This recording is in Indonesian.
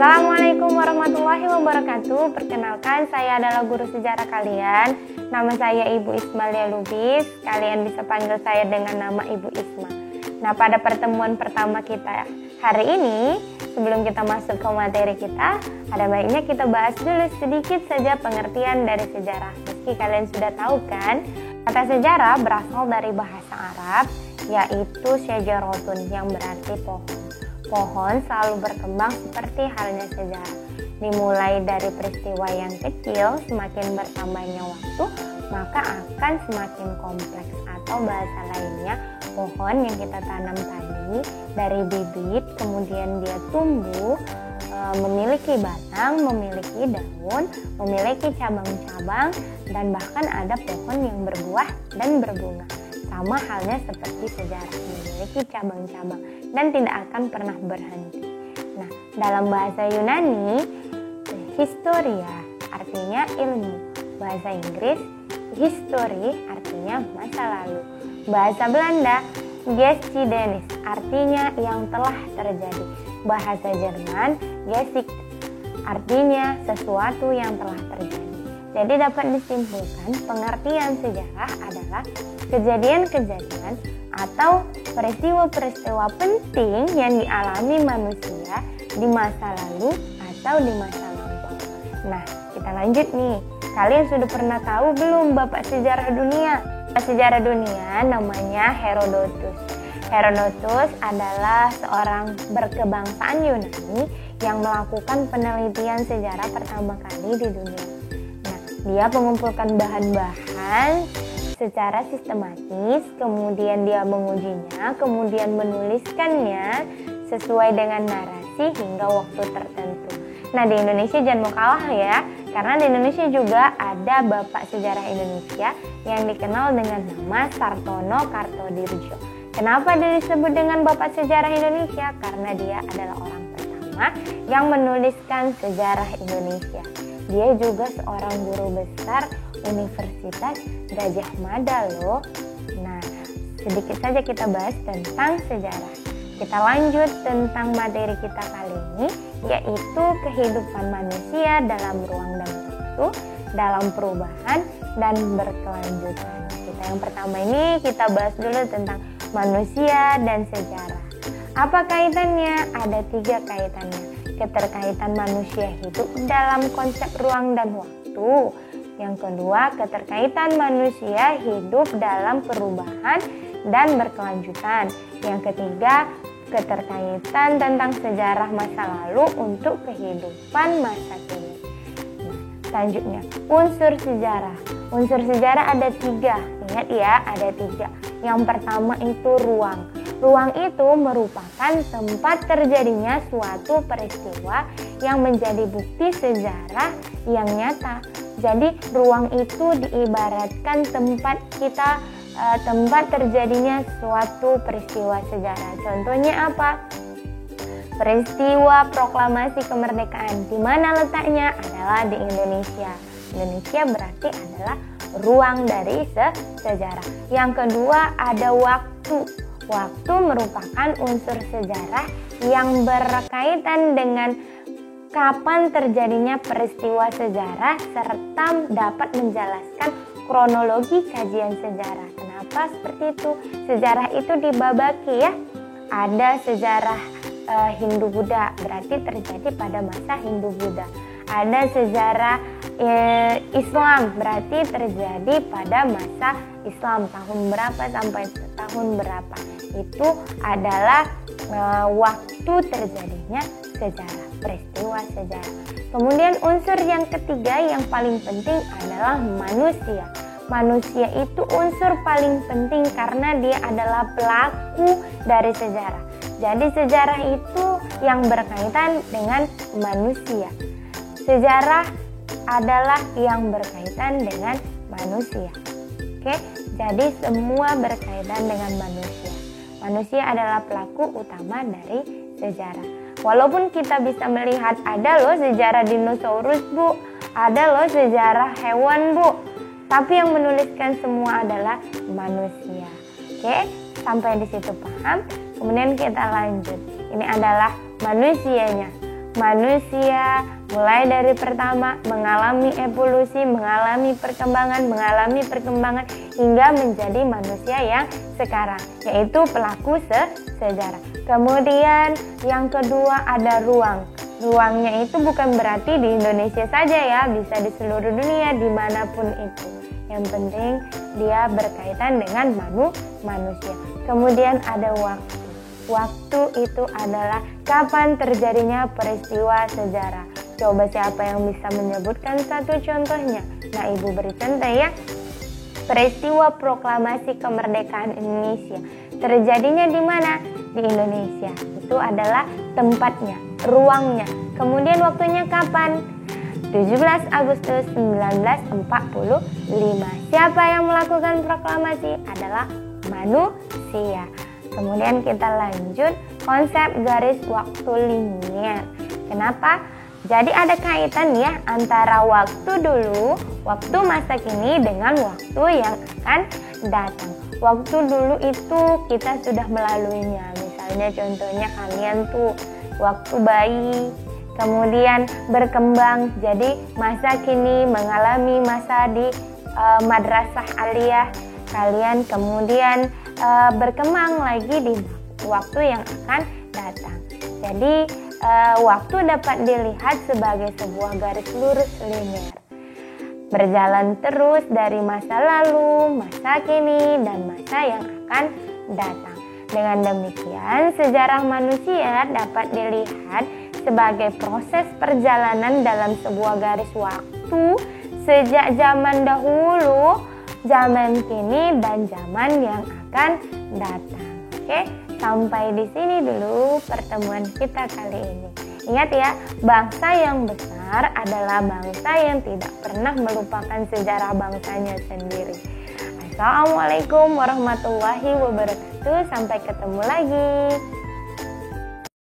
Assalamualaikum warahmatullahi wabarakatuh. Perkenalkan, saya adalah guru sejarah kalian. Nama saya Ibu Ismalia Lubis. Kalian bisa panggil saya dengan nama Ibu Isma. Nah, pada pertemuan pertama kita hari ini, sebelum kita masuk ke materi kita, ada baiknya kita bahas dulu sedikit saja pengertian dari sejarah. Meski kalian sudah tahu kan, kata sejarah berasal dari bahasa Arab, yaitu syajarotun, yang berarti pohon. Pohon selalu berkembang seperti halnya sejarah. Dimulai dari peristiwa yang kecil, semakin bertambahnya waktu, maka akan semakin kompleks. Atau bahasa lainnya, pohon yang kita tanam tadi dari bibit, kemudian dia tumbuh, memiliki batang, memiliki daun, memiliki cabang-cabang, dan bahkan ada pohon yang berbuah dan berbunga. Sama halnya seperti sejarah, memiliki cabang-cabang dan tidak akan pernah berhenti. Nah, dalam bahasa Yunani, historia artinya ilmu. Bahasa Inggris, history artinya masa lalu. Bahasa Belanda, geschiedenis artinya yang telah terjadi. Bahasa Jerman, Geschichte artinya sesuatu yang telah terjadi. Jadi dapat disimpulkan pengertian sejarah adalah kejadian-kejadian atau peristiwa-peristiwa penting yang dialami manusia di masa lalu atau di masa lampau. Nah, kita lanjut nih. Kalian sudah pernah tahu belum Bapak Sejarah Dunia? Bapak Sejarah Dunia namanya Herodotus. Herodotus adalah seorang berkebangsaan Yunani yang melakukan penelitian sejarah pertama kali di dunia. Dia mengumpulkan bahan-bahan secara sistematis, kemudian dia mengujinya, kemudian menuliskannya sesuai dengan narasi hingga waktu tertentu. Nah, di Indonesia jangan mau kalah ya, karena di Indonesia juga ada Bapak Sejarah Indonesia yang dikenal dengan nama Sartono Kartodirjo. Kenapa dia disebut dengan Bapak Sejarah Indonesia? Karena dia adalah orang pertama yang menuliskan sejarah Indonesia. Dia juga seorang guru besar Universitas Gadjah Mada loh. Nah, sedikit saja kita bahas tentang sejarah. Kita lanjut tentang materi kita kali ini, yaitu kehidupan manusia dalam ruang dan waktu, dalam perubahan dan berkelanjutan. Yang pertama ini kita bahas dulu tentang manusia dan sejarah. Apa kaitannya? Ada 3 kaitannya. Keterkaitan manusia hidup dalam konsep ruang dan waktu. Yang kedua, keterkaitan manusia hidup dalam perubahan dan berkelanjutan. Yang ketiga, keterkaitan tentang sejarah masa lalu untuk kehidupan masa kini. Nah, selanjutnya, unsur sejarah. Unsur sejarah ada 3. Ingat ya, ada 3. Yang pertama itu ruang. Ruang itu merupakan tempat terjadinya suatu peristiwa yang menjadi bukti sejarah yang nyata. Jadi ruang itu diibaratkan tempat terjadinya suatu peristiwa sejarah. Contohnya apa? Peristiwa proklamasi kemerdekaan. Di mana letaknya? Adalah di Indonesia. Indonesia berarti adalah ruang dari sejarah. Yang kedua ada waktu. Waktu merupakan unsur sejarah yang berkaitan dengan kapan terjadinya peristiwa sejarah serta dapat menjelaskan kronologi kajian sejarah. Kenapa seperti itu? Sejarah itu dibabaki ya. Ada sejarah Hindu-Buddha, berarti terjadi pada masa Hindu-Buddha. Ada sejarah Islam, berarti terjadi pada masa Islam, tahun berapa sampai tahun berapa. Itu adalah waktu terjadinya sejarah, peristiwa sejarah. Kemudian unsur yang ketiga yang paling penting adalah manusia. Manusia itu unsur paling penting karena dia adalah pelaku dari sejarah. Jadi sejarah itu yang berkaitan dengan manusia. Sejarah adalah yang berkaitan dengan manusia. Oke, jadi semua berkaitan dengan manusia. Manusia adalah pelaku utama dari sejarah. Walaupun kita bisa melihat ada loh sejarah dinosaurus Bu, ada loh sejarah hewan Bu, tapi yang menuliskan semua adalah manusia. Oke, sampai di situ paham? Kemudian kita lanjut. Ini adalah manusianya. manusia mulai dari pertama mengalami evolusi, mengalami perkembangan hingga menjadi manusia yang sekarang, yaitu pelaku sejarah. Kemudian yang kedua ada ruang. Ruangnya itu bukan berarti di Indonesia saja ya, bisa di seluruh dunia dimanapun itu. Yang penting dia berkaitan dengan manusia. Kemudian ada waktu. Waktu itu adalah kapan terjadinya peristiwa sejarah. Coba siapa yang bisa menyebutkan satu contohnya? Nah, Ibu beri contoh ya. Peristiwa proklamasi kemerdekaan Indonesia. Terjadinya di mana? Di Indonesia. Itu adalah tempatnya, ruangnya. Kemudian waktunya kapan? 17 Agustus 1945. Siapa yang melakukan proklamasi? Adalah manusia. Kemudian kita lanjut konsep garis waktu linier. Kenapa? Jadi ada kaitan ya antara waktu dulu, waktu masa kini dengan waktu yang akan datang. Waktu dulu itu kita sudah melaluinya. Misalnya contohnya kalian tuh waktu bayi, kemudian berkembang. Jadi masa kini mengalami masa di madrasah aliyah. Kalian kemudian berkembang lagi di waktu yang akan datang. Jadi waktu dapat dilihat sebagai sebuah garis lurus linier, berjalan terus dari masa lalu, masa kini, dan masa yang akan datang. Dengan demikian, sejarah manusia dapat dilihat sebagai proses perjalanan dalam sebuah garis waktu sejak zaman dahulu, zaman kini, dan zaman yang akan datang. Oke, sampai di sini dulu pertemuan kita kali ini. Ingat ya, bangsa yang besar adalah bangsa yang tidak pernah melupakan sejarah bangsanya sendiri. Assalamualaikum warahmatullahi wabarakatuh. Sampai ketemu lagi.